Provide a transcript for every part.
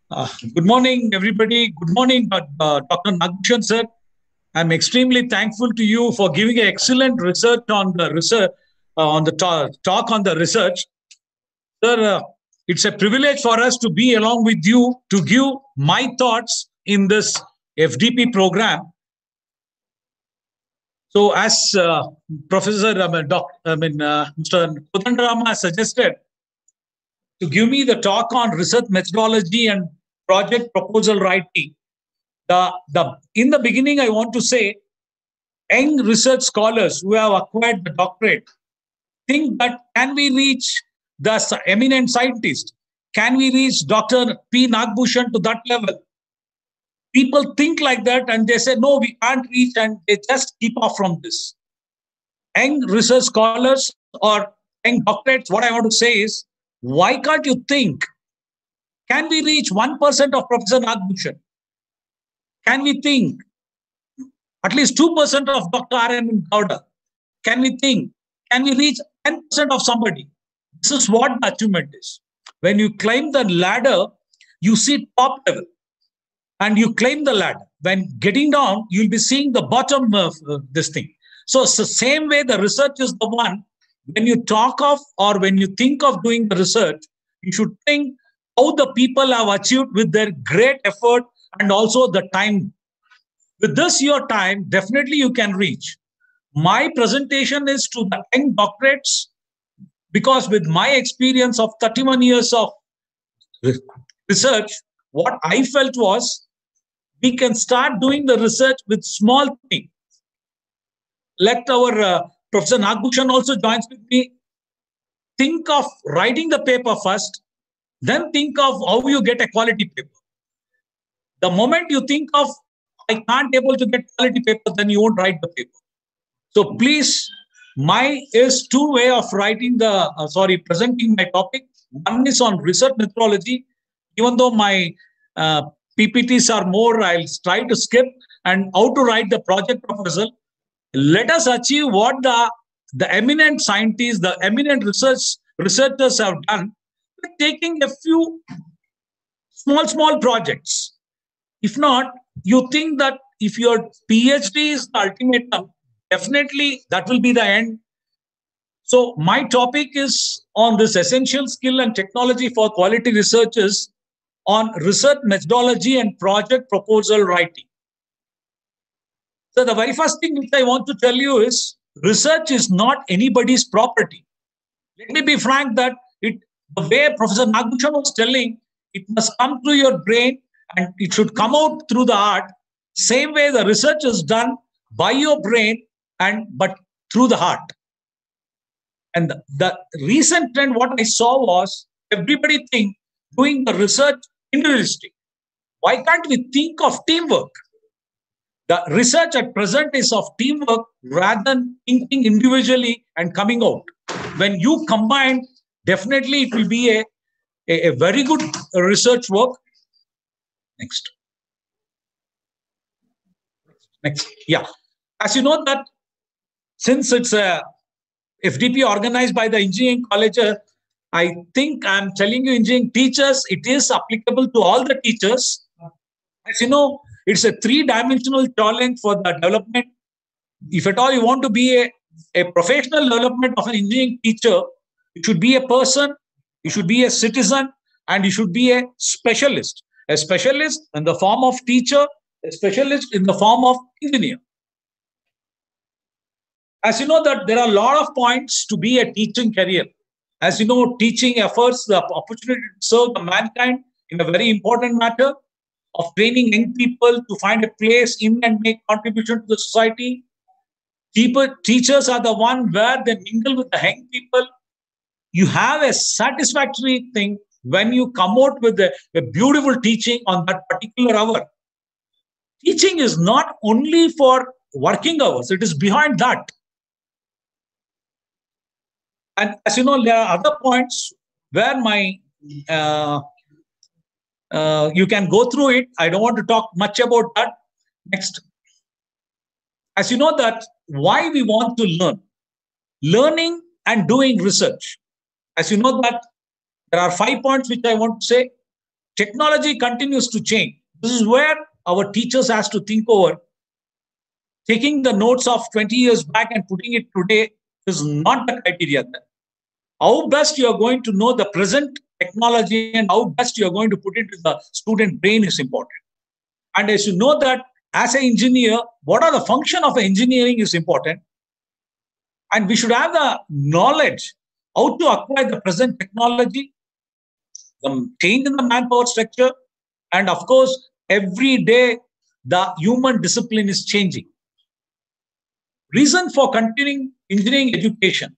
Good morning, everybody. Good morning, Dr. Nagshan, sir. I'm extremely thankful to you for giving an excellent research on the talk on the research, sir. It's a privilege for us to be along with you to give my thoughts in this FDP program. So, as Professor, Mr. Kodandarama suggested, to give me the talk on research methodology and project proposal writing. In the beginning, I want to say, young research scholars who have acquired the doctorate think that can we reach the eminent scientist? Can we reach Dr. P. Nagbhushan to that level? People think like that and they say, no, we can't reach, and they just keep off from this. Young research scholars or young doctorates, what I want to say is, why can't you think? Can we reach 1% of Professor Nagbhushan? Can we think at least 2% of Dr. R.N. Gowda? Can we think? Can we reach 10% of somebody? This is what the achievement is. When you climb the ladder, you see top level and you climb the ladder. When getting down, you'll be seeing the bottom of this thing. So it's the same way the research is the one. When you talk of or when you think of doing the research, you should think how the people have achieved with their great effort and also the time. With this, your time, definitely you can reach. My presentation is to the young doctorates because with my experience of 31 years of research, what I felt was we can start doing the research with small things. Let our Professor Nagbhushan also joins with me. Think of writing the paper first, then think of how you get a quality paper. The moment you think of, I can't able to get quality paper, then you won't write the paper. So please, my is two way of writing the, presenting my topic. One is on research methodology. Even though my PPTs are more, I'll try to skip, and how to write the project proposal. Let us achieve what the eminent scientists, the eminent researchers have done by taking a few small projects. If not, you think that if your PhD is the ultimatum, definitely that will be the end. So my topic is on this essential skill and technology for quality researchers on research methodology and project proposal writing. So the very first thing which I want to tell you is research is not anybody's property. Let me be frank that the way Professor Nagbhushan was telling, it must come through your brain and it should come out through the heart. Same way the research is done by your brain but through the heart. And the recent trend, what I saw was everybody think doing the research individualistic. Why can't we think of teamwork? The research at present is of teamwork rather than thinking individually and coming out. When you combine, definitely it will be a very good research work. Next. Yeah. As you know that since it's a FDP organized by the engineering college, I think I'm telling you, engineering teachers, it is applicable to all the teachers. As you know, it's a three-dimensional challenge for the development. If at all you want to be a professional development of an engineering teacher, you should be a person, you should be a citizen, and you should be a specialist. A specialist in the form of teacher, a specialist in the form of engineer. As you know that there are a lot of points to be a teaching career. As you know, teaching offers the opportunity to serve the mankind in a very important matter of training young people to find a place in and make contribution to the society. Teachers are the one where they mingle with the young people. You have a satisfactory thing when you come out with a beautiful teaching on that particular hour. Teaching is not only for working hours, it is behind that. And as you know, there are other points where you can go through it. I don't want to talk much about that. Next. As you know that why we want to learn. Learning and doing research. As you know that there are 5 points which I want to say. technology continues to change. This is where our teachers has to think over. Taking the notes of 20 years back and putting it today is not the criteria. How best you are going to know the present technology and how best you are going to put it in the student brain is important. And as you know that as an engineer, what are the function of engineering is important. And we should have the knowledge how to acquire the present technology, the change in the manpower structure, and of course, every day the human discipline is changing. Reason for continuing engineering education.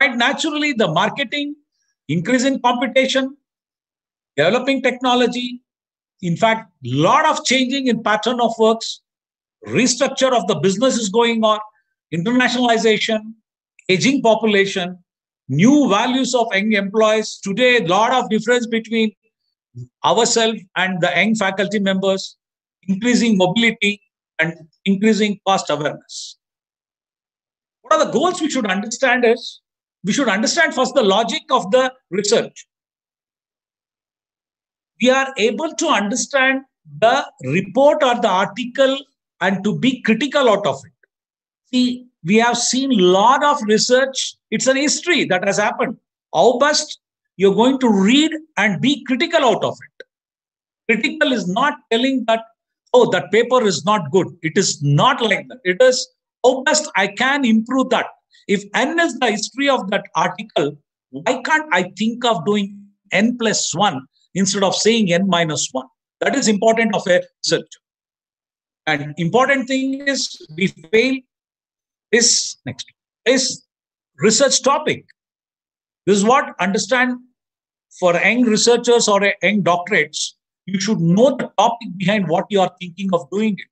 Quite naturally, the marketing, increase in competition, developing technology, in fact, a lot of changing in pattern of works, restructure of the business is going on, internationalization, aging population, new values of young employees. Today, a lot of difference between ourselves and the young faculty members, increasing mobility and increasing cost awareness. What are the goals we should understand is, we should understand first the logic of the research. We are able to understand the report or the article and to be critical out of it. See, we have seen a lot of research. It's an history that has happened. How best you're going to read and be critical out of it. Critical is not telling that, oh, that paper is not good. It is not like that. It is, how best I can improve that. If N is the history of that article, why can't I think of doing N plus 1 instead of saying N minus 1? That is important of a researcher. And important thing is we fail is next is research topic. This is what understand for young researchers or young doctorates. You should know the topic behind what you are thinking of doing it.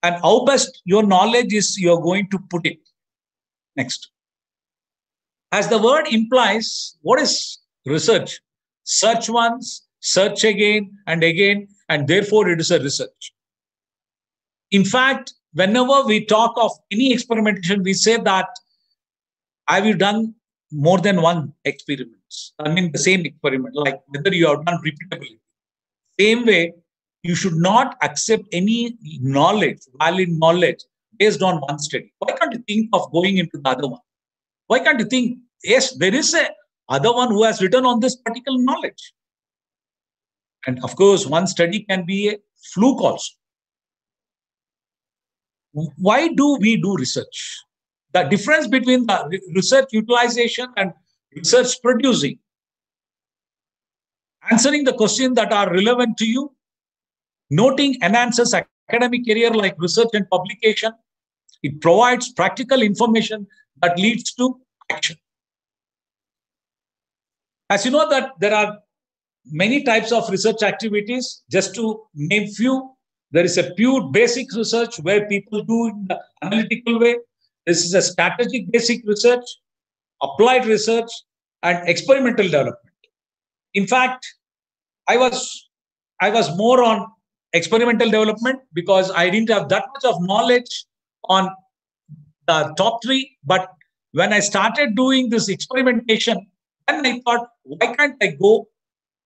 And how best your knowledge is you're going to put it. Next. As the word implies, what is research? Search once, search again, and therefore it is a research. In fact, whenever we talk of any experimentation, we say that, have you done more than one experiments? I mean, the same experiment, like whether you have done repeatability. Same way, you should not accept any knowledge, valid knowledge, based on one study. Why can't you think of going into the other one? Why can't you think, yes, there is a other one who has written on this particular knowledge? And of course, one study can be a fluke also. Why do we do research? The difference between the research utilization and research producing. Answering the questions that are relevant to you. Noting enhances academic career like research and publication. It provides practical information that leads to action. As you know that there are many types of research activities. Just to name few, there is a pure basic research where people do in the analytical way. This is a strategic basic research, applied research, and experimental development. In fact, I was more on experimental development because I didn't have that much of knowledge on the top three. But when I started doing this experimentation, then I thought, why can't I go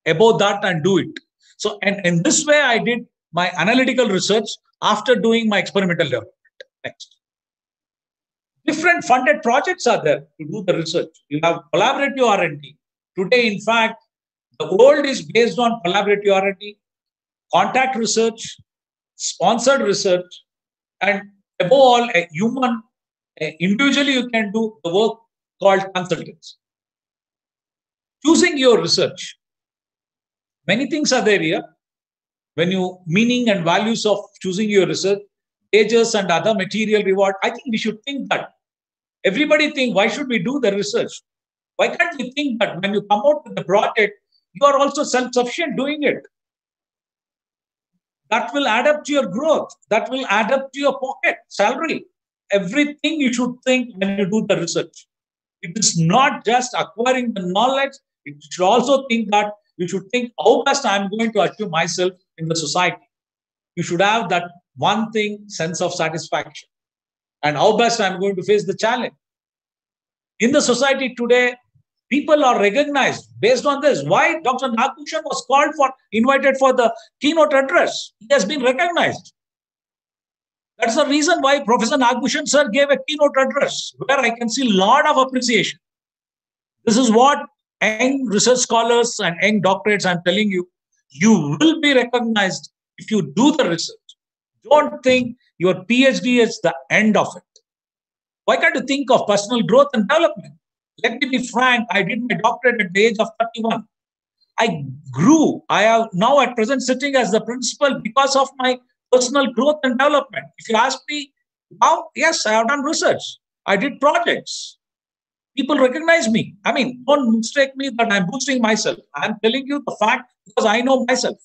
above that and do it? So, and in this way, I did my analytical research after doing my experimental development. Next. Different funded projects are there to do the research. You have collaborative R&D. Today, in fact, the world is based on collaborative R&D, contact research, sponsored research, and above all, a human, individually you can do the work called consultants. Choosing your research. Many things are there here. When you meaning and values of choosing your research, ages and other material reward, I think we should think that. Everybody think, why should we do the research? Why can't you think that when you come out with the project, you are also self-sufficient doing it? That will add up to your growth. That will add up to your pocket, salary. Everything you should think when you do the research. It is not just acquiring the knowledge. You should also think that you should think how best I am going to achieve myself in the society. You should have that one thing, sense of satisfaction. And how best I am going to face the challenge. In the society today, People are recognized based on this. Why Dr. Nagbhushan was invited for the keynote address? He has been recognized. That's the reason why Professor Nagbhushan sir gave a keynote address, where I can see a lot of appreciation. This is what young research scholars and young doctorates, I'm telling you, you will be recognized if you do the research. Don't think your PhD is the end of it. Why can't you think of personal growth and development? Let me be frank, I did my doctorate at the age of 31. I grew. I am now at present sitting as the principal because of my personal growth and development. If you ask me how, yes, I have done research. I did projects. People recognize me. I mean, don't mistake me that I'm boosting myself. I'm telling you the fact because I know myself.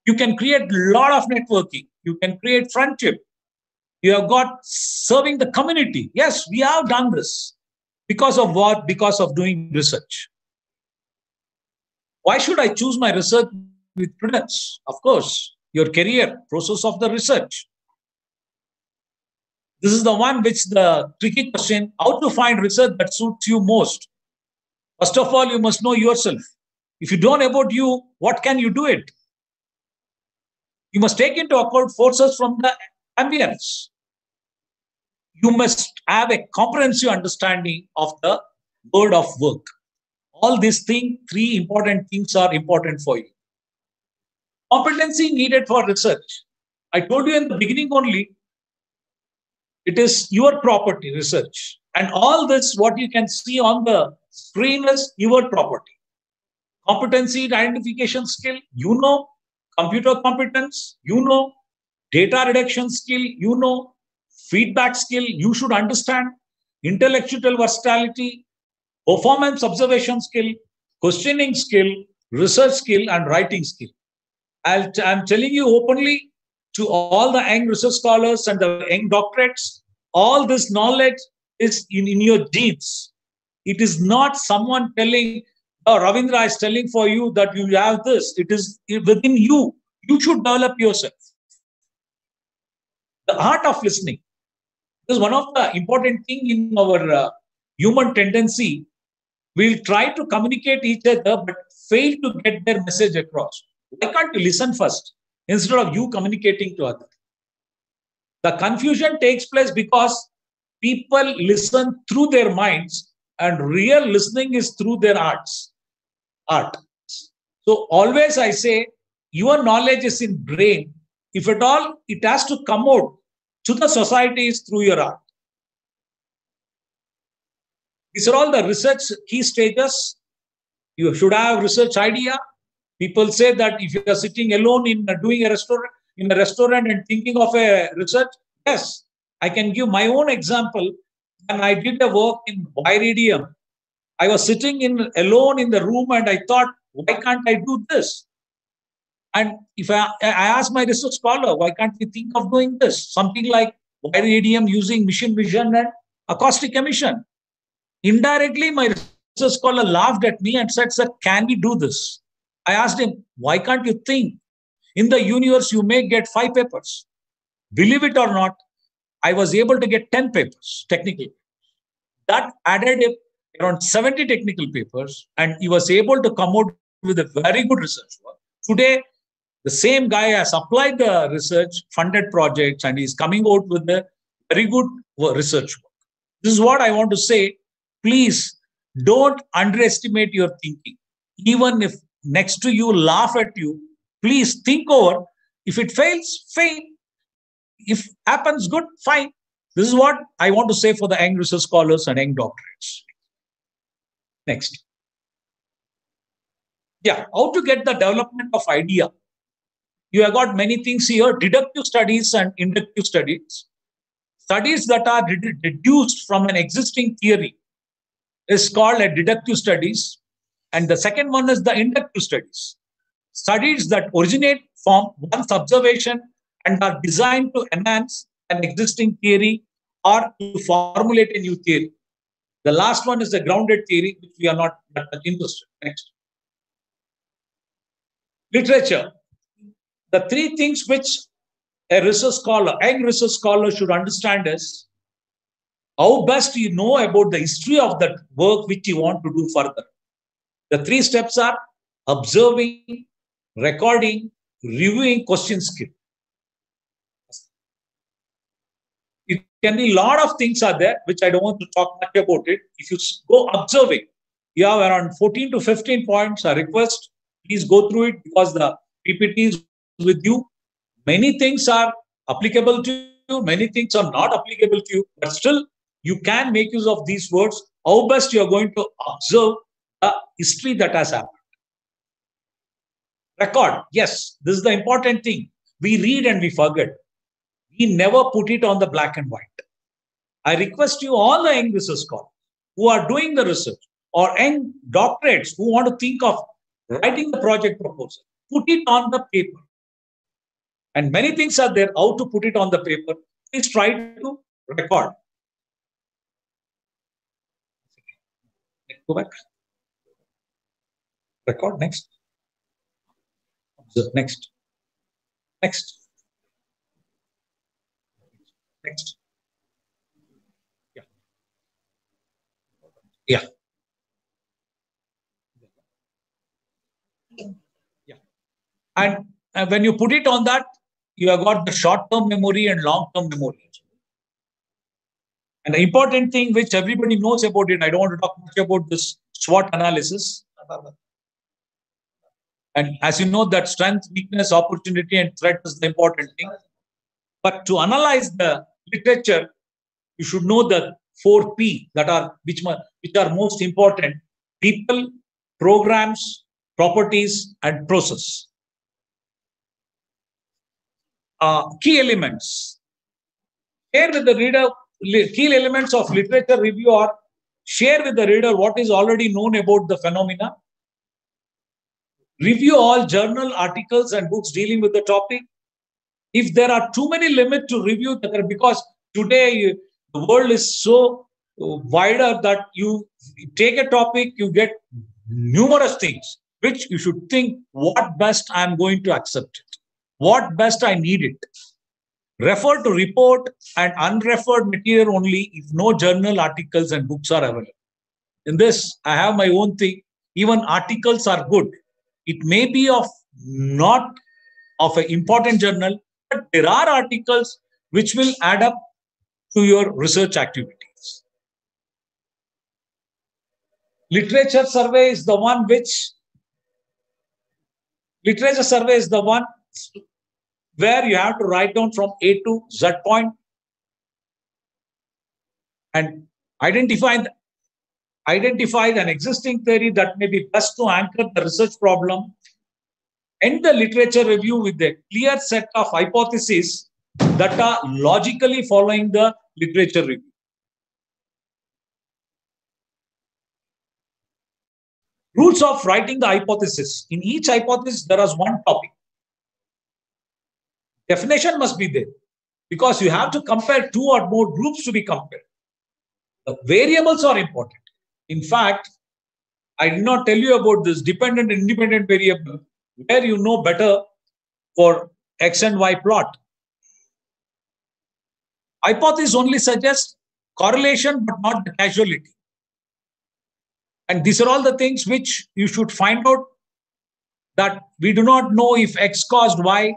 You can create a lot of networking. You can create friendship. You have got serving the community. Yes, we have done this. Because of what? Because of doing research. Why should I choose my research with prudence? Of course, your career, process of the research. This is the one which the tricky question, how to find research that suits you most. First of all, you must know yourself. If you don't know about you, what can you do it? You must take into account forces from the ambience. You must have a comprehensive understanding of the word of work. All these things, three important things are important for you. Competency needed for research. I told you in the beginning only, it is your property, research. And all this, what you can see on the screen is your property. Competency identification skill, you know. Computer competence, you know. Data reduction skill, you know. Feedback skill, you should understand. Intellectual versatility, performance observation skill, questioning skill, research skill, and writing skill. I'm telling you openly to all the young research scholars and the young doctorates, all this knowledge is in your genes. It is not someone telling, oh, Ravindra is telling for you that you have this. It is within you. You should develop yourself. The art of listening is one of the important things in our human tendency. We'll try to communicate each other, but fail to get their message across. Why can't you listen first instead of you communicating to others? The confusion takes place because people listen through their minds and real listening is through their art. So always I say, your knowledge is in brain. If at all, it has to come out to the societies through your art. These are all the research key stages. You should have research idea. People say that if you are sitting alone in doing a restaurant and thinking of a research, yes, I can give my own example. When I did a work in Viridium, I was sitting alone in the room and I thought, why can't I do this? And if I asked my research scholar, why can't we think of doing this? Something like Viridium using machine vision and acoustic emission. Indirectly, my research scholar laughed at me and said, sir, can we do this? I asked him, why can't you think? In the universe, you may get 5 papers. Believe it or not, I was able to get 10 papers, technically. That added around 70 technical papers, and he was able to come out with a very good research work. Today, the same guy has applied the research, funded projects, and he's coming out with a very good research work. This is what I want to say. Please don't underestimate your thinking. Even if next to you laugh at you, please think over. If it fails, fail. If happens, good, fine. This is what I want to say for the young research scholars and young doctorates. Next. Yeah, how to get the development of idea. You have got many things here, deductive studies and inductive studies. Studies that are deduced from an existing theory is called a deductive studies. And the second one is the inductive studies. Studies that originate from one's observation and are designed to enhance an existing theory or to formulate a new theory. The last one is the grounded theory, which we are not that much interested in. Next. Literature. The 3 things which a research scholar, young research scholar should understand is how best you know about the history of that work which you want to do further. The 3 steps are observing, recording, reviewing, question skill. It can be a lot of things are there, which I don't want to talk much about it. If you go observing, you have around 14 to 15 points. I request, please go through it because the PPT is with you. Many things are applicable to you, many things are not applicable to you, but still you can make use of these words. How best you are going to observe the history that has happened. Record, yes, this is the important thing. We read and we forget. We never put it on the black and white. I request you, all the young research scholars who are doing the research or young doctorates who want to think of writing the project proposal, put it on the paper. And many things are there, how to put it on the paper. Please try to record. Go back. Record, next. Observe, next. Next. Next. Yeah. Yeah. Yeah. And when you put it on that, you have got the short-term memory and long-term memory. And the important thing which everybody knows about it, I don't want to talk much about this SWOT analysis. And as you know, that strength, weakness, opportunity, and threat is the important thing. But to analyze the literature, you should know the 4 P that are which are most important: people, programs, properties, and process. Key elements. Share with the reader key elements of literature review, or share with the reader what is already known about the phenomena. Review all journal articles and books dealing with the topic. If there are too many limits to review, because today the world is so wider that you take a topic, you get numerous things, which you should think, what best I am going to accept it? What best I need it? Refer to report and unreferred material only if no journal articles and books are available. In this, I have my own thing. Even articles are good. It may be of not of an important journal, but there are articles which will add up to your research activities. Literature survey is the one where you have to write down from A to Z point and identify an existing theory that may be best to anchor the research problem. End the literature review with a clear set of hypotheses that are logically following the literature review. Rules of writing the hypothesis. In each hypothesis, there is one topic. Definition must be there because you have to compare 2 or more groups to be compared. The variables are important. In fact, I did not tell you about this dependent and independent variable, where you know better for X and Y plot. Hypothesis only suggests correlation, but not the causality. And these are all the things which you should find out, that we do not know if X caused Y,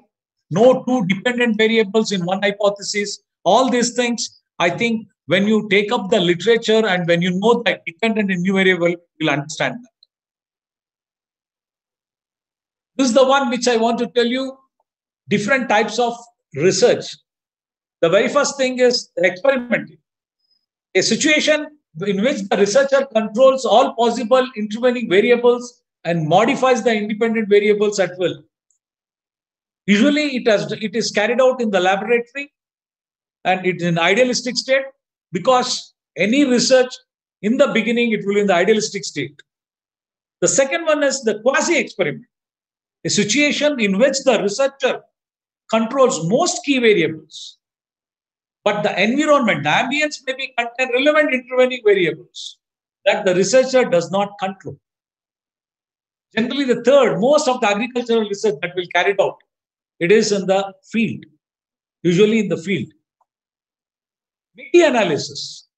no 2 dependent variables in one hypothesis. All these things, I think, when you take up the literature and when you know that dependent and new variable, you'll understand that. This is the one which I want to tell you, different types of research. The very first thing is experimenting. A situation in which the researcher controls all possible intervening variables and modifies the independent variables at will. Usually it is carried out in the laboratory and it's in idealistic state, because any research in the beginning, it will be in the idealistic state. The second one is the quasi-experiment, a situation in which the researcher controls most key variables, but the environment, the ambience may be contain relevant intervening variables that the researcher does not control. Generally, the third, most of the agricultural research that will carry out, it is in the field, usually in the field. Meta-analysis.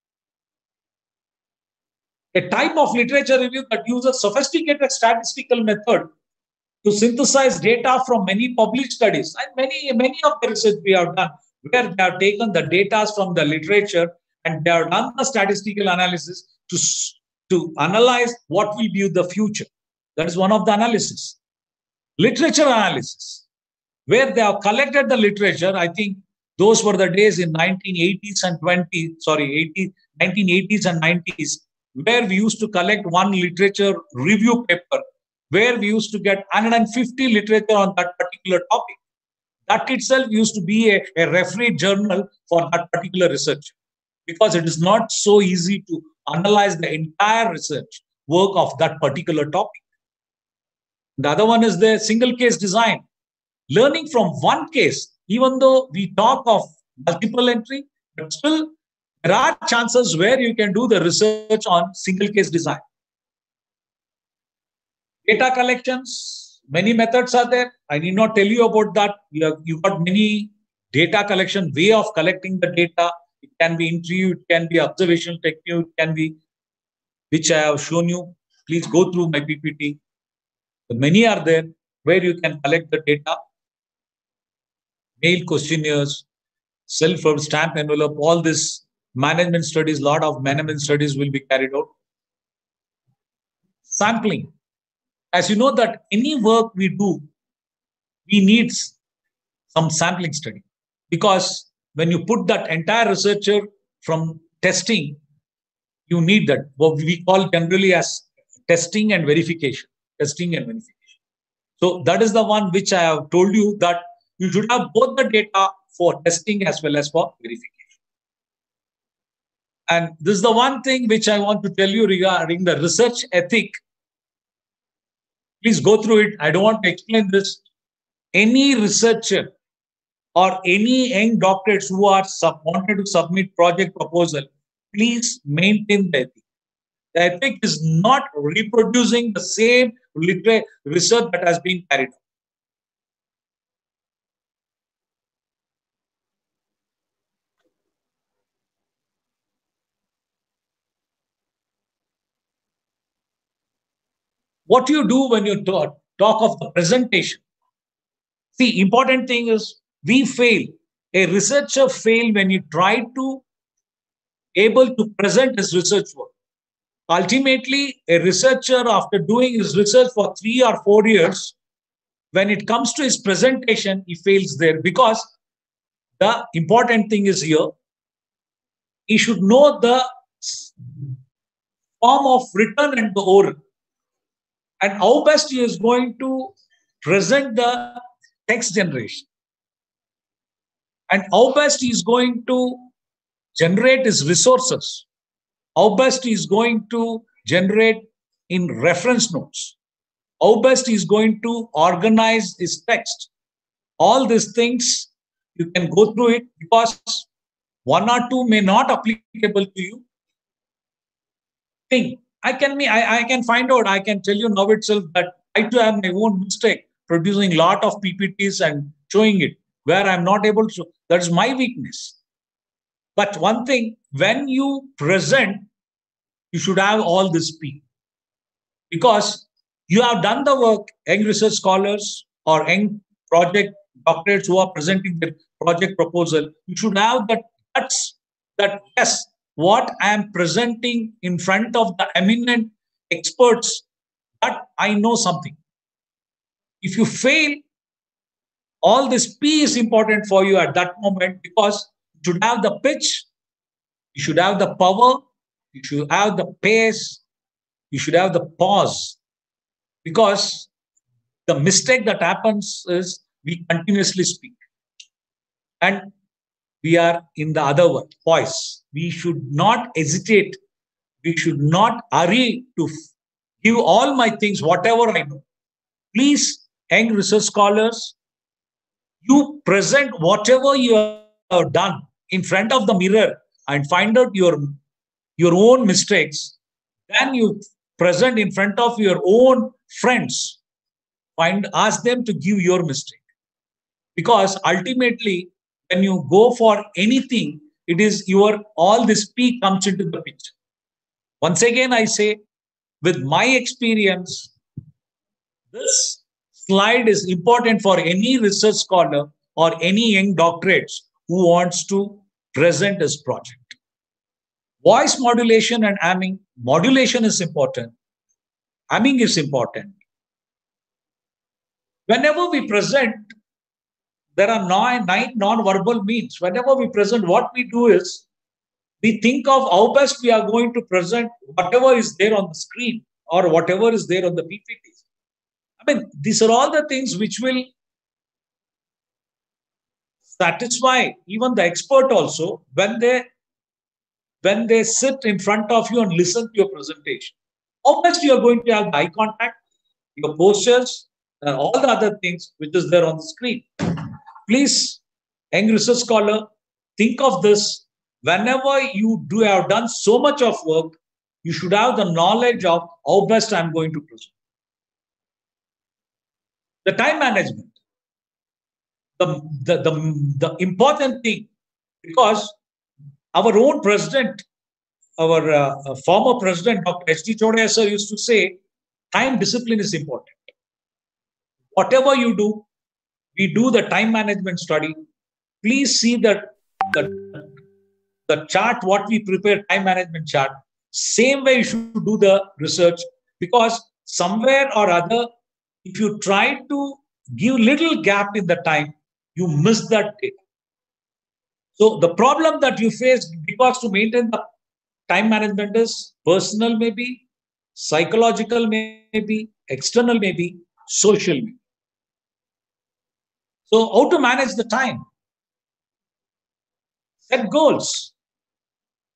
A type of literature review that uses sophisticated statistical method to synthesize data from many published studies. And many of the research we have done, where they have taken the data from the literature and they have done the statistical analysis to analyze what will be the future. That is one of the analysis. Literature analysis, where they have collected the literature. I think those were the days in 1980s and 1980s and 90s, where we used to collect one literature review paper, where we used to get 150 literature on that particular topic. That itself used to be a referee journal for that particular research, because it is not so easy to analyze the entire research work of that particular topic. The other one is the single case design. Learning from one case, even though we talk of multiple entry, but still there are chances where you can do the research on single case design. Data collections, many methods are there. I need not tell you about that. You got many data collection way of collecting the data. It can be interview, it can be observational technique, it can be, which I have shown you. Please go through my PPT. Many are there where you can collect the data. Mail questionnaires, self-stamp envelope, all this management studies, lot of management studies will be carried out. Sampling. As you know that any work we do, we need some sampling study, because when you put that entire researcher from testing, you need that, what we call generally as testing and verification. Testing and verification. So that is the one which I have told you, that you should have both the data for testing as well as for verification. And this is the one thing which I want to tell you regarding the research ethic. Please go through it. I don't want to explain this. Any researcher or any young doctors who are wanted to submit project proposal, please maintain the ethic. The ethic is not reproducing the same research that has been carried out. What you do when you talk of the presentation. See, important thing is we fail. A researcher fail when he try to able to present his research work. Ultimately, a researcher, after doing his research for 3 or 4 years, when it comes to his presentation, he fails there, because the important thing is here, he should know the form of written and the oral, and how best he is going to present the text generation, and how best he is going to generate his resources, how best he is going to generate in reference notes, how best he is going to organize his text. All these things, you can go through it, because one or two may not applicable to you. I can find out, I can tell you now itself that I too have my own mistake producing lot of PPTs and showing it where I'm not able to. That's my weakness. But one thing, when you present, you should have all this speed, because you have done the work. Young research scholars or young project doctorates who are presenting their project proposal, you should have that touch, that yes, what I am presenting in front of the eminent experts, that I know something. If you fail, all this P is important for you at that moment, because you should have the pitch, you should have the power, you should have the pace, you should have the pause. Because the mistake that happens is we continuously speak. And we are in the other one, poise. We should not hesitate. We should not hurry to give all my things, whatever I know. Please, young research scholars, you present whatever you have done in front of the mirror and find out your own mistakes. Then you present in front of your own friends. Ask them to give your mistake. Because ultimately, when you go for anything, it is all this P comes into the picture. Once again, I say, with my experience, this slide is important for any research scholar or any young doctorates who wants to present his project. Voice modulation and aiming. Modulation is important. Aiming is important. Whenever we present, there are nine non-verbal means. Whenever we present, what we do is we think of how best we are going to present whatever is there on the screen or whatever is there on the PPTs. I mean, these are all the things which will satisfy even the expert also when they sit in front of you and listen to your presentation. How best you are going to have eye contact, your postures, and all the other things which is there on the screen. Please, young research scholar, think of this. Whenever you have done so much of work, you should have the knowledge of how best I'm going to present. The time management. The important thing, because our own president, our former president, Dr. H.D. Chodaya sir, used to say, time discipline is important. Whatever you do, we do the time management study. Please see the chart, what we prepare, time management chart. Same way you should do the research, because somewhere or other, if you try to give little gap in the time, you miss that data. So the problem that you face, because to maintain the time management is personal, maybe psychological, maybe external, maybe social. Maybe. So how to manage the time? Set goals.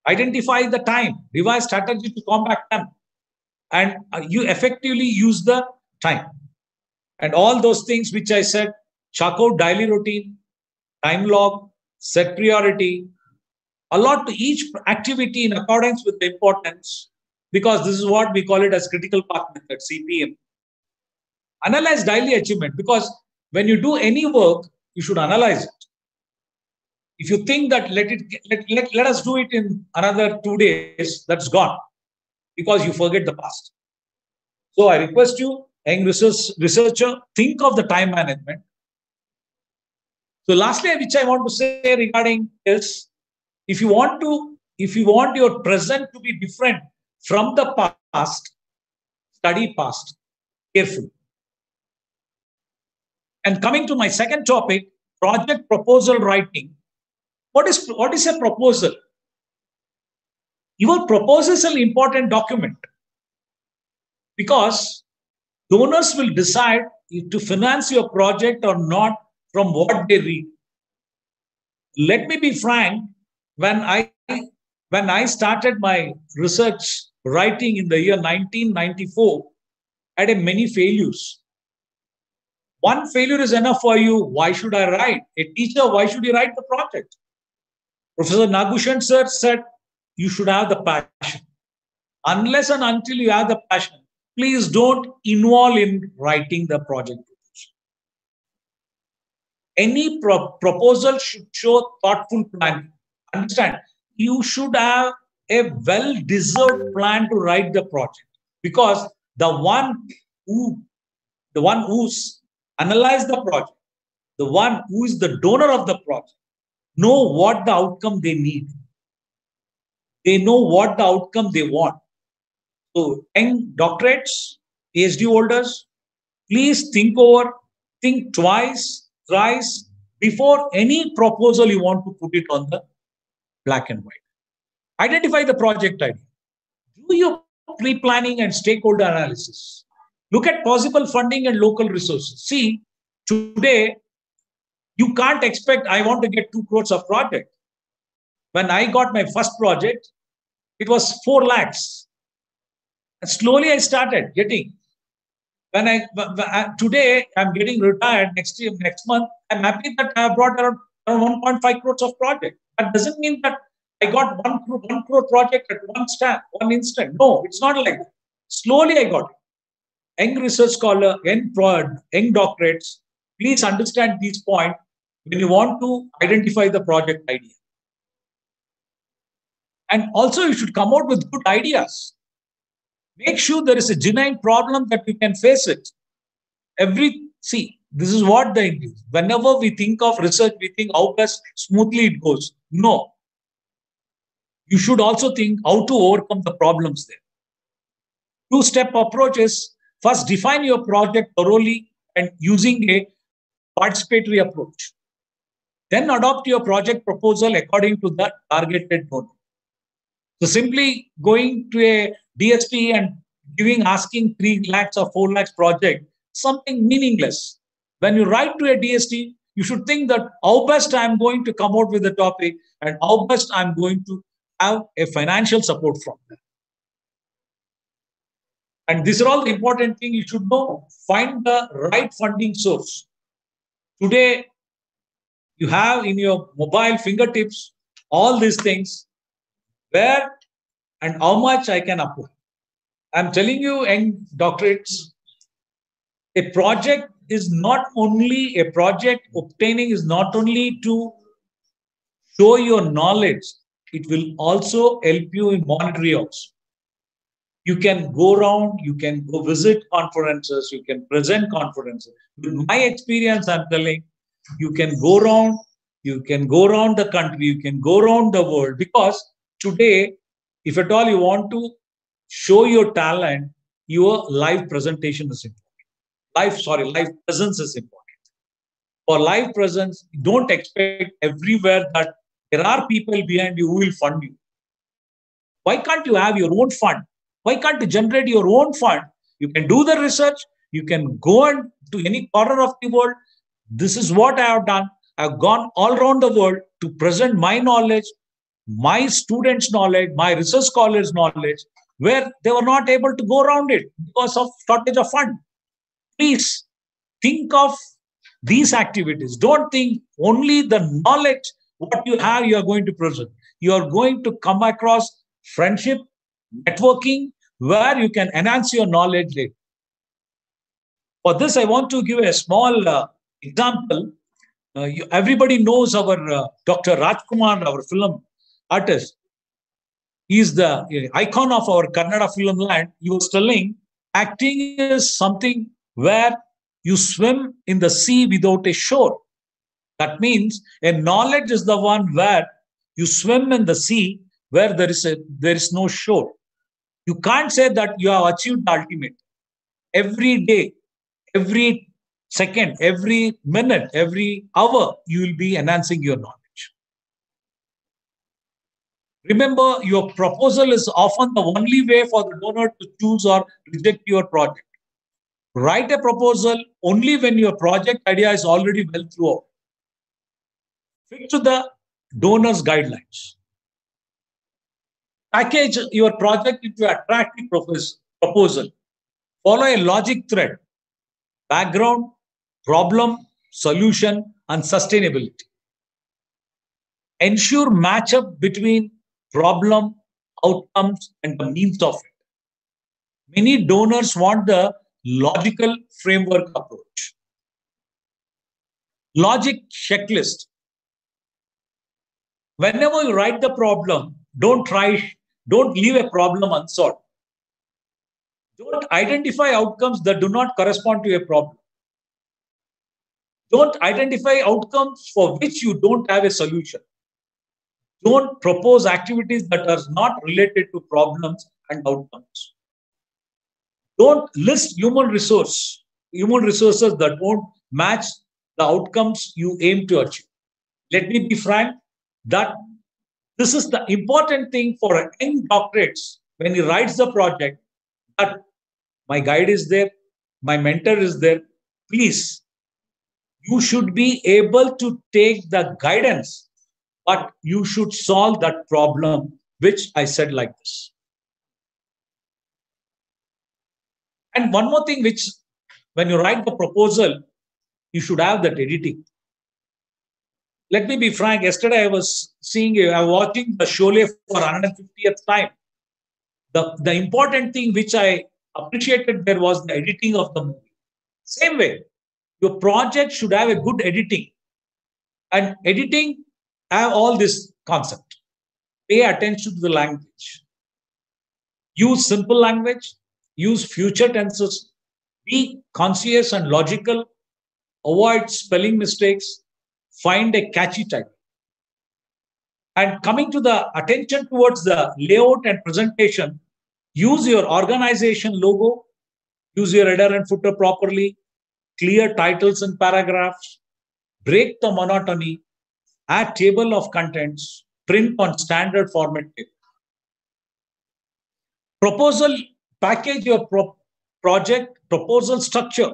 Identify the time. Devise strategy to combat them. And you effectively use the time. And all those things which I said, chalk out daily routine, time log, set priority, allot to each activity in accordance with the importance, because this is what we call it as critical path method, CPM. Analyze daily achievement, because when you do any work, you should analyze it. If you think that let us do it in another 2 days, that's gone, because you forget the past. So I request you, young researcher, think of the time management. So lastly, which I want to say regarding is, if you want your present to be different from the past, study past carefully. And coming to my second topic, project proposal writing. What is a proposal? Your proposal is an important document, because donors will decide to finance your project or not from what they read. Let me be frank, when I started my research writing in the year 1994, I had many failures. One failure is enough for you. Why should I write? A teacher, why should he write the project? Professor Nagushan sir said, you should have the passion. Unless and until you have the passion, please don't involve in writing the project. Any proposal should show thoughtful planning. Understand, you should have a well-deserved plan to write the project, because the one who's analyzed the project, the one who is the donor of the project, know what the outcome they need. They know what the outcome they want. So, young doctorates, PhD holders, please think twice, thrice before any proposal you want to put it on the black and white. Identify the project idea. Do your pre-planning and stakeholder analysis. Look at possible funding and local resources. See, today, you can't expect, I want to get 2 crores of project. When I got my first project, it was 4 lakhs. And slowly I started getting. Today, I'm getting retired next month. I'm happy that I have brought around 1.5 crores of project. That doesn't mean that I got 1 crore project at one instant. No, it's not like that. Slowly I got it. Young research scholar, young doctorates, please understand these points when you want to identify the project idea. And also you should come out with good ideas. Make sure there is a genuine problem that you can face it. This is what whenever we think of research, we think how best smoothly it goes. No. You should also think how to overcome the problems there. Two-step approach is first define your project thoroughly and using a participatory approach. Then adopt your project proposal according to the targeted donor. So simply going to a DST and asking 3 lakhs or 4 lakhs project, something meaningless. When you write to a DST, you should think that how best I'm going to come out with the topic and how best I'm going to have a financial support from them. And these are all the important things you should know. Find the right funding source. Today, you have in your mobile fingertips all these things, where and how much I can apply. I'm telling you, in doctorates, a project is not only a project obtaining is not only to show your knowledge, it will also help you in monetary also. You can go around, you can go visit conferences, you can present conferences. With my experience, I'm telling, you can go around the country, you can go around the world, because today, if at all you want to show your talent, your live presentation is important. Live presence is important. For live presence, don't expect everywhere that there are people behind you who will fund you. Why can't you have your own fund? Why can't you generate your own fund? You can do the research. You can go to any corner of the world. This is what I have done. I've gone all around the world to present my knowledge, my students' knowledge, my research scholars' knowledge, where they were not able to go around it because of shortage of fund. Please think of these activities. Don't think only the knowledge, what you have, you are going to present. You are going to come across friendship, networking, where you can enhance your knowledge later. For this, I want to give a small example. Everybody knows our Dr. Rajkumar, our film artist. He is the icon of our Kannada film land. He was telling, acting is something where you swim in the sea without a shore. That means a knowledge is the one where you swim in the sea where there is no shore. You can't say that you have achieved the ultimate. Every day, every second, every minute, every hour, you will be enhancing your knowledge. Remember, your proposal is often the only way for the donor to choose or reject your project. Write a proposal only when your project idea is already well through out. Fit to the donor's guidelines. Package your project into an attractive proposal. Follow a logic thread: background, problem, solution, and sustainability. Ensure matchup between problem, outcomes, and the means of it. Many donors want the logical framework approach. Logic checklist. Whenever you write the problem, don't leave a problem unsolved. Don't identify outcomes that do not correspond to a problem. Don't identify outcomes for which you don't have a solution. Don't propose activities that are not related to problems and outcomes. Don't list human resources that won't match the outcomes you aim to achieve. Let me be frank, that this is the important thing for a young doctorates when he writes the project, that my guide is there, my mentor is there. Please, you should be able to take the guidance, but you should solve that problem, which I said like this. And one more thing, which when you write the proposal, you should have that editing. Let me be frank. Yesterday, I was watching the Sholay for 150th time. The important thing which I appreciated there was the editing of the movie. Same way, your project should have a good editing. And editing have all this concept. Pay attention to the language. Use simple language. use future tenses, be conscious and logical, avoid spelling mistakes, find a catchy title. And coming to the attention towards the layout and presentation, use your organization logo, use your header and footer properly, clear titles and paragraphs, break the monotony, add table of contents, print on standard format table. Proposal, package your project proposal structure.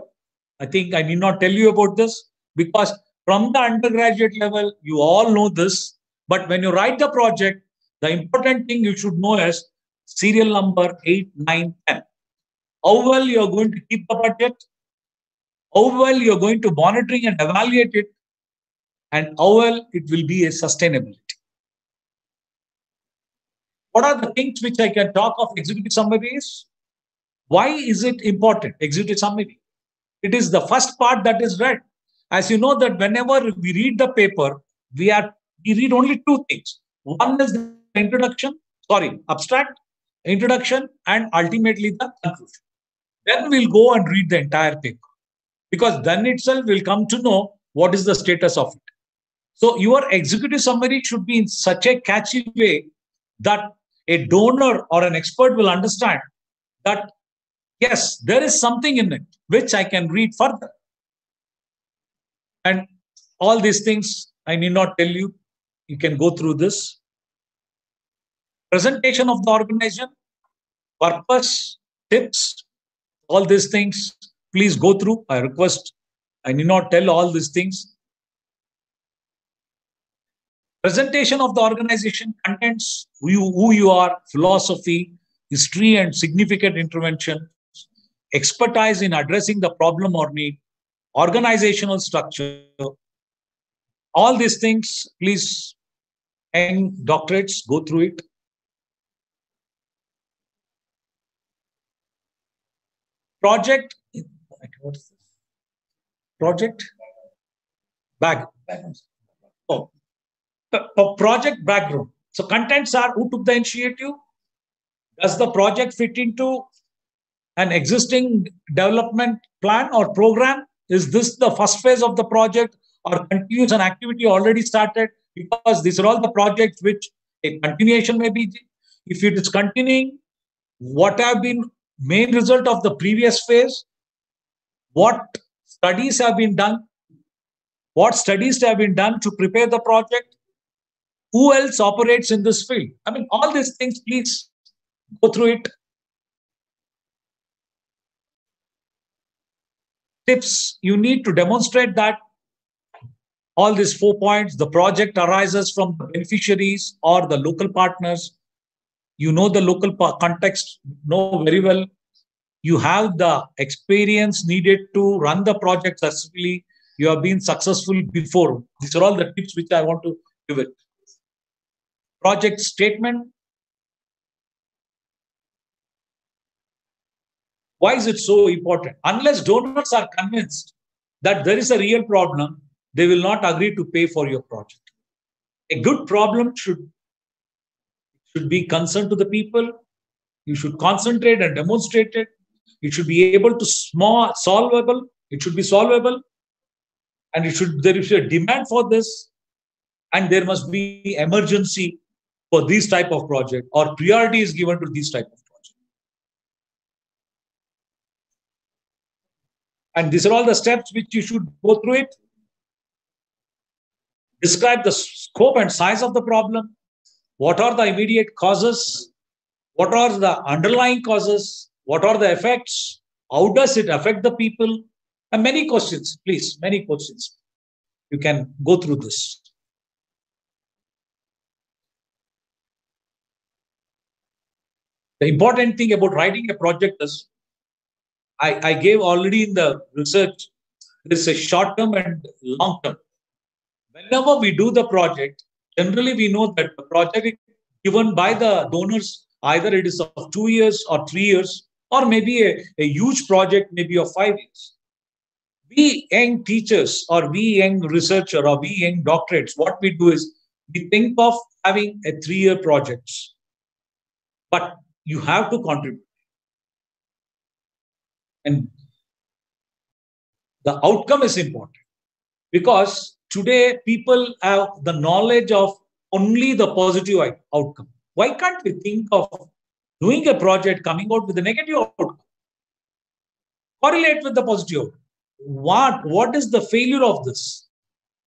I think I need not tell you about this because from the undergraduate level, you all know this. But when you write the project, the important thing you should know is serial number 8, 9, 10. How well you're going to keep the budget, how well you're going to monitoring and evaluate it, and how well it will be a sustainability. What are the things which I can talk of executive summaries? Why is it important, executive summary? It is the first part that is read. As you know that whenever we read the paper, we read only two things. One is the abstract, introduction, and ultimately the conclusion. Then we'll go and read the entire paper because then itself we'll come to know what is the status of it. So your executive summary should be in such a catchy way that a donor or an expert will understand that, yes, there is something in it which I can read further. And all these things, I need not tell you. You can go through this. Presentation of the organization, purpose, tips, all these things, please go through. I request, I need not tell all these things. Presentation of the organization, contents, who you are, philosophy, history and significant intervention, expertise in addressing the problem or need, organizational structure, all these things, please, and doctorates, go through it. Project, what is this? Project background. Project background. So contents are who took the initiative? Does the project fit into an existing development plan or program? Is this the first phase of the project or continues an activity already started? Because these are all the projects which a continuation may be. If it is continuing, what have been main result of the previous phase? What studies have been done? What studies have been done to prepare the project? Who else operates in this field? I mean, all these things, please go through it. Tips, you need to demonstrate that all these 4 points, the project arises from the beneficiaries or the local partners. You know the local context, know very well. You have the experience needed to run the project successfully. You have been successful before. These are all the tips which I want to give it. Project statement. Why is it so important? Unless donors are convinced that there is a real problem, they will not agree to pay for your project. A good problem should be concerned to the people. You should concentrate and demonstrate it. It should be able to solvable. It should be solvable. And there is a demand for this. And there must be emergency for this type of project, or priority is given to this type of project. And these are all the steps which you should go through it. Describe the scope and size of the problem. What are the immediate causes? What are the underlying causes? What are the effects? How does it affect the people? And many questions, please, many questions. You can go through this. The important thing about writing a project is, I gave already in the research, there is a short term and long term. Whenever we do the project, generally we know that the project given by the donors, either it is of 2 years or 3 years, or maybe a huge project, maybe of 5 years. We young teachers or we young researcher or we young doctorates, what we do is we think of having a 3-year projects. But you have to contribute. And the outcome is important because today people have the knowledge of only the positive outcome. Why can't we think of doing a project coming out with a negative outcome? Correlate with the positive outcome. What is the failure of this?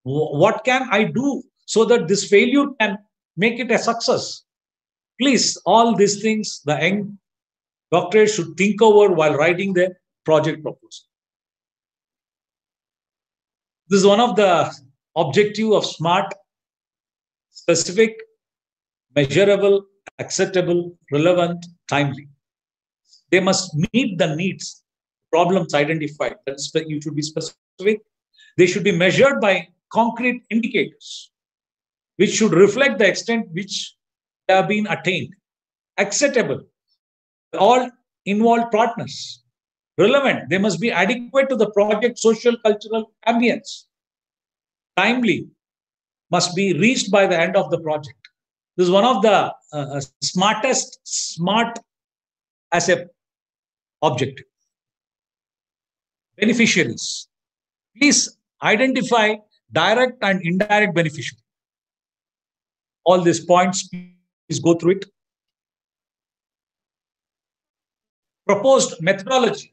What can I do so that this failure can make it a success? Please, all these things the young doctorate should think over while writing their project proposal. This is one of the objective of SMART: specific, measurable, acceptable, relevant, timely. They must meet the needs, problems identified. You should be specific. They should be measured by concrete indicators, which should reflect the extent which they have been attained. Acceptable, all involved partners. Relevant, they must be adequate to the project social cultural ambience. Timely, must be reached by the end of the project. This is one of the smartest SMART as a objective. Beneficiaries. Please identify direct and indirect beneficiaries. All these points, please go through it. Proposed methodology,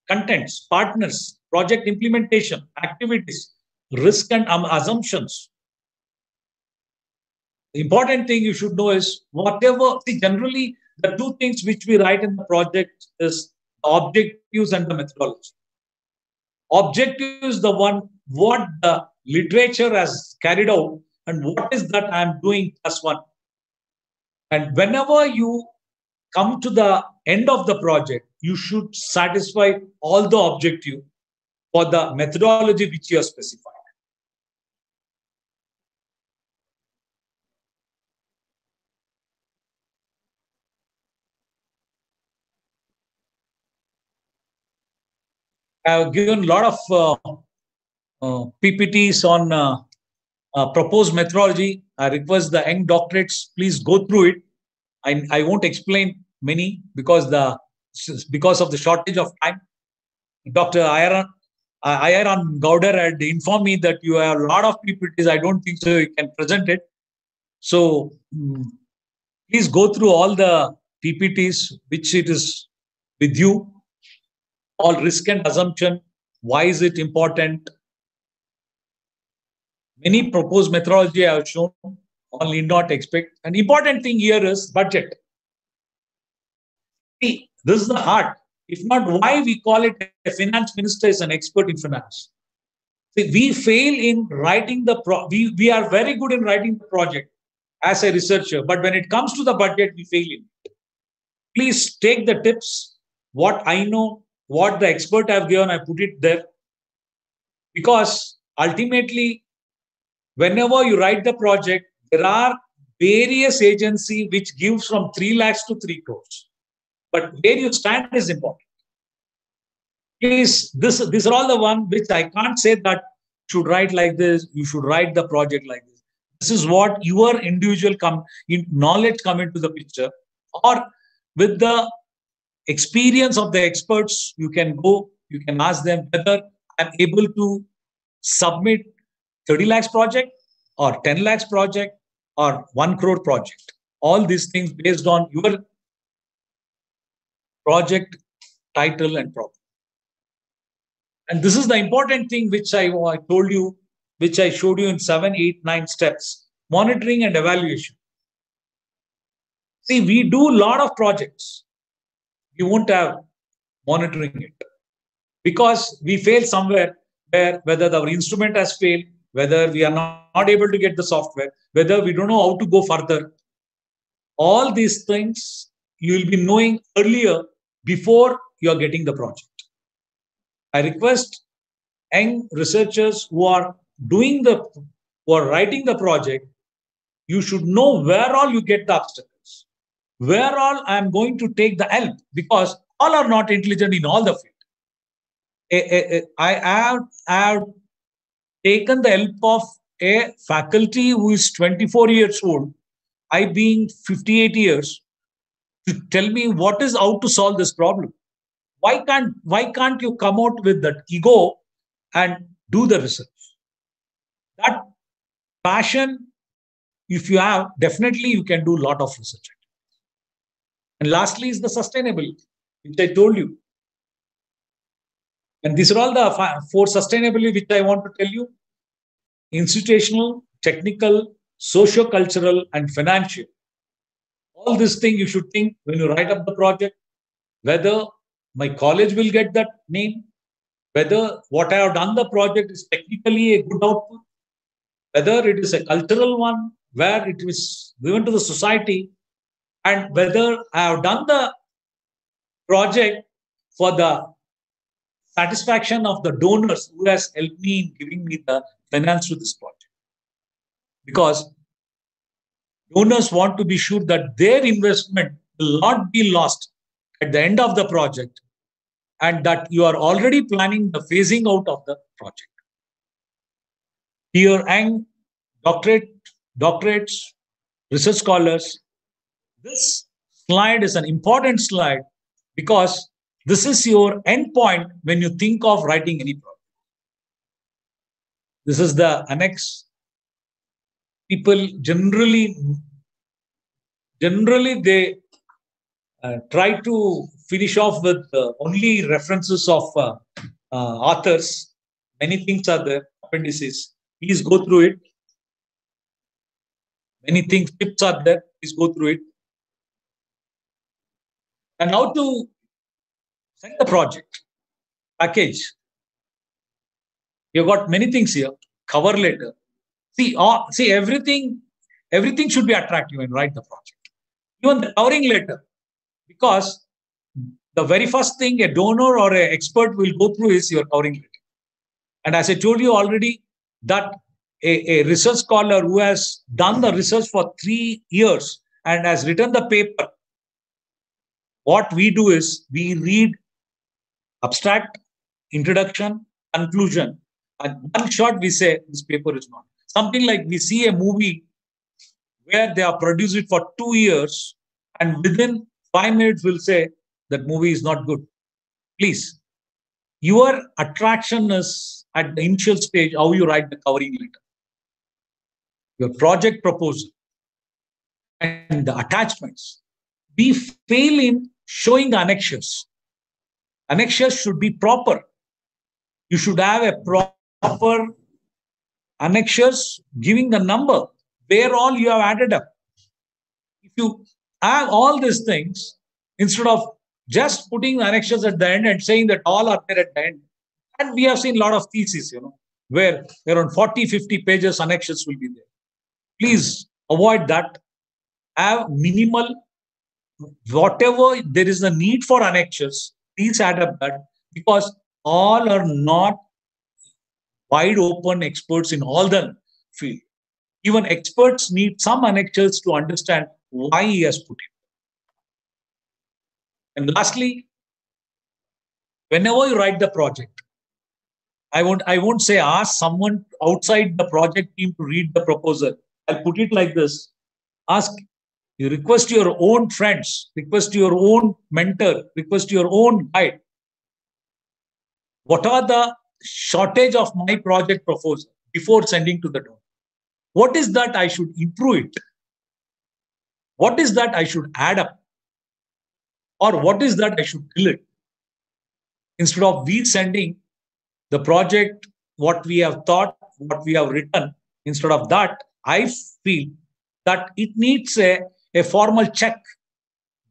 contents, partners, project implementation, activities, risk and assumptions. The important thing you should know is generally the two things which we write in the project is the objectives and the methodology. Objective is the one what the literature has carried out and what is that I am doing plus one. And whenever you come to the end of the project, you should satisfy all the objective for the methodology which you have specified. I have given a lot of PPTs on proposed methodology. I request the young doctorates, please go through it. I won't explain many because of the shortage of time. Dr. Ayaran Gowder had informed me that you have a lot of PPTs. I don't think so you can present it. So please go through all the PPTs which it is with you. All risk and assumption. Why is it important? Many proposed methodology I have shown. All need not expect. An important thing here is budget. See, this is the heart. If not, why we call it a finance minister is an expert in finance. See, we fail in writing we are very good in writing the project as a researcher, but when it comes to the budget, we fail in it. Please take the tips, what I know, what the expert have given, I put it there. Because ultimately, whenever you write the project, there are various agencies which gives from 3 lakhs to 3 crores. But where you stand is important. Please, these are all the one which I can't say that you should write like this, you should write the project like this. This is what your individual knowledge come into the picture. Or with the experience of the experts, you can ask them whether I'm able to submit 30 lakhs project or 10 lakhs project or 1 crore project. All these things based on your project title and problem. And this is the important thing which I told you, which I showed you in 7, 8, 9 steps. Monitoring and evaluation. See, we do a lot of projects. We won't have monitoring it because we fail somewhere whether our instrument has failed, whether we are not able to get the software, whether we don't know how to go further. All these things you will be knowing earlier before you are getting the project. I request young researchers who are writing the project, you should know where all you get the obstacles, where all I am going to take the help, because all are not intelligent in all the field. I have taken the help of a faculty who is 24 years old, I being 58 years, to tell me how to solve this problem. why can't you come out with that ego and do the research? That passion, if you have, definitely you can do a lot of research. And lastly is the sustainability, which I told you. And these are all the four sustainability which I want to tell you: institutional, technical, socio-cultural, and financial. All these things you should think when you write up the project, whether my college will get that name, whether what I have done the project is technically a good output, whether it is a cultural one where it is given to the society, and whether I have done the project for the satisfaction of the donors who has helped me in giving me the finance to this project. Because donors want to be sure that their investment will not be lost at the end of the project, and that you are already planning the phasing out of the project. Dear young doctorates, research scholars, this slide is an important slide because this is your end point when you think of writing any project. This is the annex. People generally they try to finish off with only references of authors. Many things are there, appendices. Please go through it. Many things, tips are there. Please go through it. And how to send the project package. You've got many things here. Cover letter. See everything should be attractive when you write the project. Even the covering letter. Because the very first thing a donor or an expert will go through is your covering letter. And as I told you already, that a research scholar who has done the research for 3 years and has written the paper, what we do is we read abstract, introduction, conclusion, and one shot we say this paper is not. Something like we see a movie where they have produced it for 2 years and within 5 minutes we'll say that movie is not good. Please, your attraction is at the initial stage how you write the covering letter, your project proposal, and the attachments. We fail in showing the annexures. Annexures should be proper. You should have a proper annexures giving the number where all you have added up. If you have all these things, instead of just putting the annexures at the end and saying that all are there at the end, and we have seen a lot of theses, where around 40, 50 pages annexures will be there. Please avoid that. Have minimal, whatever there is a need for annexures, please add up that, because all are not wide open experts in all the field. Even experts need some annexures to understand why he has put it. And lastly, whenever you write the project, I won't say ask someone outside the project team to read the proposal. I'll put it like this. You request your own friends, request your own mentor, request your own guide. What are the shortage of my project proposal before sending to the donor? What is that I should improve it? What is that I should add up? Or what is that I should delete? Instead of we sending the project, what we have thought, what we have written, instead of that, I feel that it needs a formal check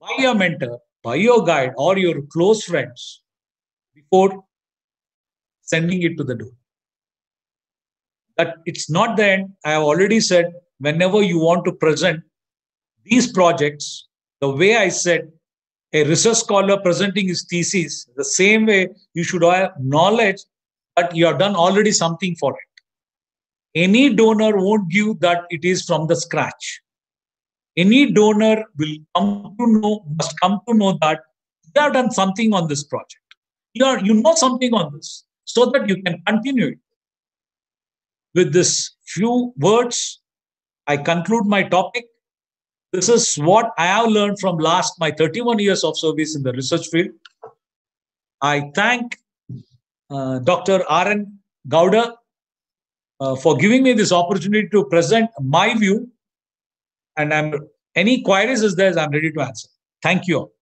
by your mentor, by your guide, or your close friends before sending it to the donor. That it's not the end. I have already said, whenever you want to present these projects, the way I said, a research scholar presenting his thesis, the same way you should have knowledge that you have done already something for it. Any donor won't give that it is from the scratch. Any donor must come to know that you have done something on this project. You know something on this, so that you can continue it. With this few words, I conclude my topic. This is what I have learned from my 31 years of service in the research field. I thank Dr. R.N. Gowda for giving me this opportunity to present my view. And any queries is there, I'm ready to answer. Thank you all.